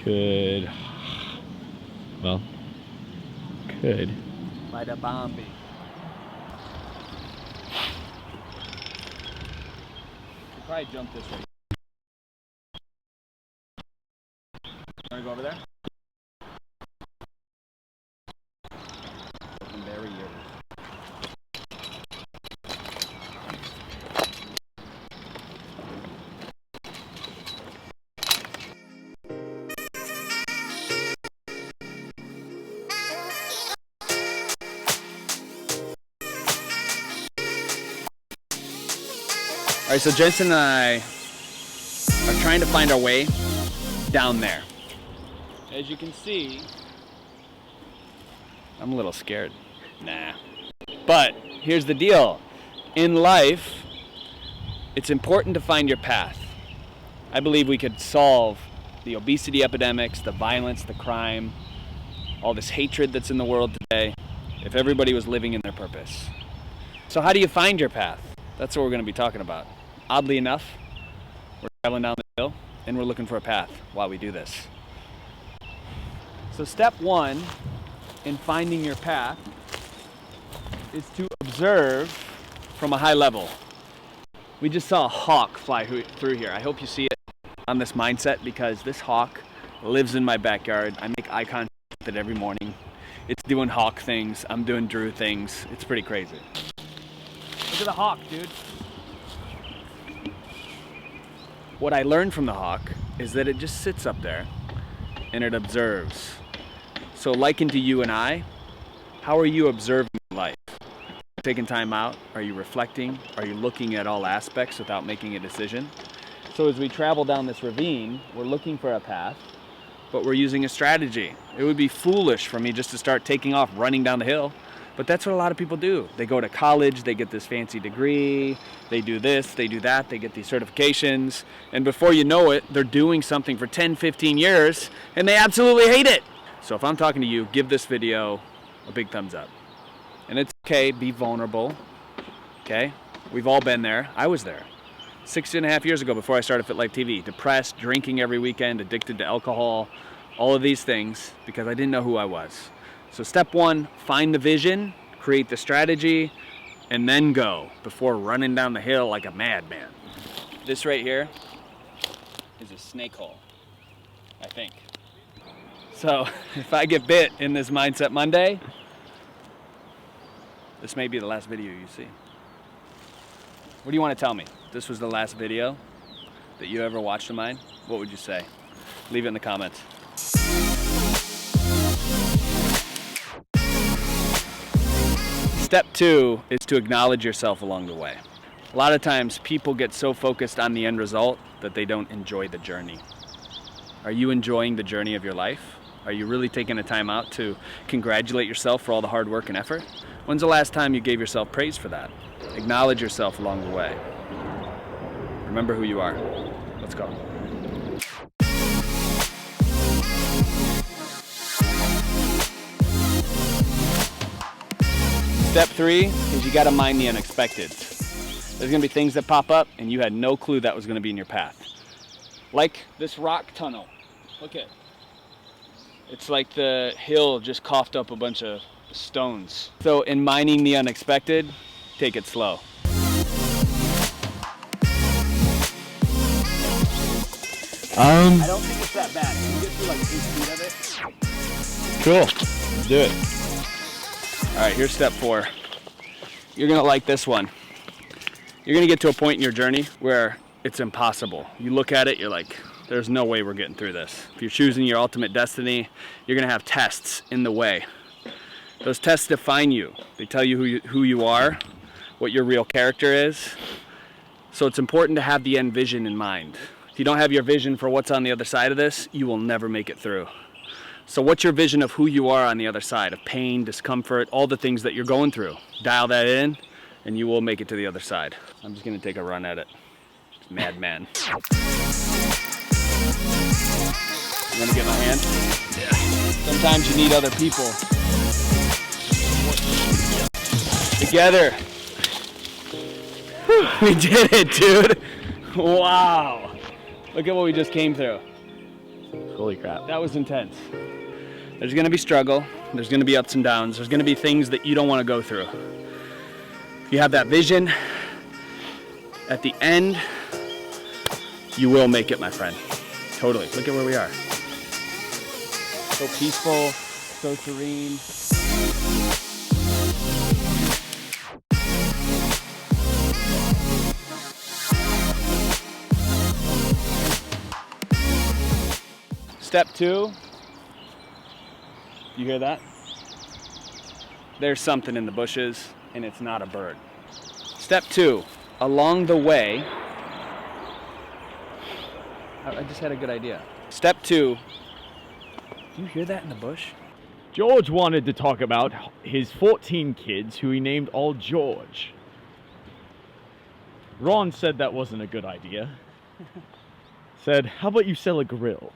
could, well, could. By the Bombi. Could probably jump this way. Want to go over there? Open barriers. All right, so Jensen and I are trying to find our way down there. As you can see, I'm a little scared. Nah. But here's the deal. In life, it's important to find your path. I believe we could solve the obesity epidemics, the violence, the crime, all this hatred that's in the world today, if everybody was living in their purpose. So how do you find your path? That's what we're going to be talking about. Oddly enough, we're traveling down the hill and we're looking for a path while we do this. So step one in finding your path is to observe from a high level. We just saw a hawk fly through here. I hope you see it on this mindset, because this hawk lives in my backyard. I make eye contact with it every morning. It's doing hawk things. I'm doing Drew things. It's pretty crazy. Look at the hawk, dude. What I learned from the hawk is that it just sits up there and it observes. So likened to you and I, how are you observing life? Taking time out? Are you reflecting? Are you looking at all aspects without making a decision? So as we travel down this ravine, we're looking for a path, but we're using a strategy. It would be foolish for me just to start taking off running down the hill. But that's what a lot of people do. They go to college, they get this fancy degree, they do this, they do that, they get these certifications, and before you know it, they're doing something for 10, 15 years, and they absolutely hate it. So if I'm talking to you, give this video a big thumbs up. And it's okay, be vulnerable, okay? We've all been there. I was there. 6.5 years ago, before I started Fit Life TV, depressed, drinking every weekend, addicted to alcohol, all of these things, because I didn't know who I was. So step one, find the vision, create the strategy, and then go before running down the hill like a madman. This right here is a snake hole, I think. So if I get bit in this Mindset Monday, this may be the last video you see. What do you want to tell me? If this was the last video that you ever watched of mine, what would you say? Leave it in the comments. Step two is to acknowledge yourself along the way. A lot of times people get so focused on the end result that they don't enjoy the journey. Are you enjoying the journey of your life? Are you really taking a time out to congratulate yourself for all the hard work and effort? When's the last time you gave yourself praise for that? Acknowledge yourself along the way. Remember who you are. Let's go. Step three is you gotta mind the unexpected. There's gonna be things that pop up and you had no clue that was gonna be in your path. Like this rock tunnel. Look at, it's like the hill just coughed up a bunch of stones. So in mining the unexpected, take it slow. I don't think it's that bad. You can get through like 8 feet of it. Cool, let's do it. All right, here's step four. You're gonna like this one. You're gonna get to a point in your journey where it's impossible. You look at it, you're like, there's no way we're getting through this. If you're choosing your ultimate destiny, you're gonna have tests in the way. Those tests define you. They tell you who you are, what your real character is. So it's important to have the end vision in mind. If you don't have your vision for what's on the other side of this, you will never make it through. So what's your vision of who you are on the other side of pain, discomfort, all the things that you're going through? Dial that in and you will make it to the other side. I'm just gonna take a run at it. Madman. You wanna get my hand? Yeah. Sometimes you need other people. Together. Whew, we did it, dude. Wow. Look at what we just came through. Holy crap. That was intense. There's gonna be struggle, there's gonna be ups and downs, there's gonna be things that you don't wanna go through. You have that vision, at the end, you will make it, my friend. Totally, look at where we are. So peaceful, so serene. Step 2, you hear that? There's something in the bushes and it's not a bird. Step 2, along the way, I just had a good idea. Step 2, do you hear that in the bush? George wanted to talk about his 14 kids who he named all George. Ron said that wasn't a good idea. Said, how about you sell a grill?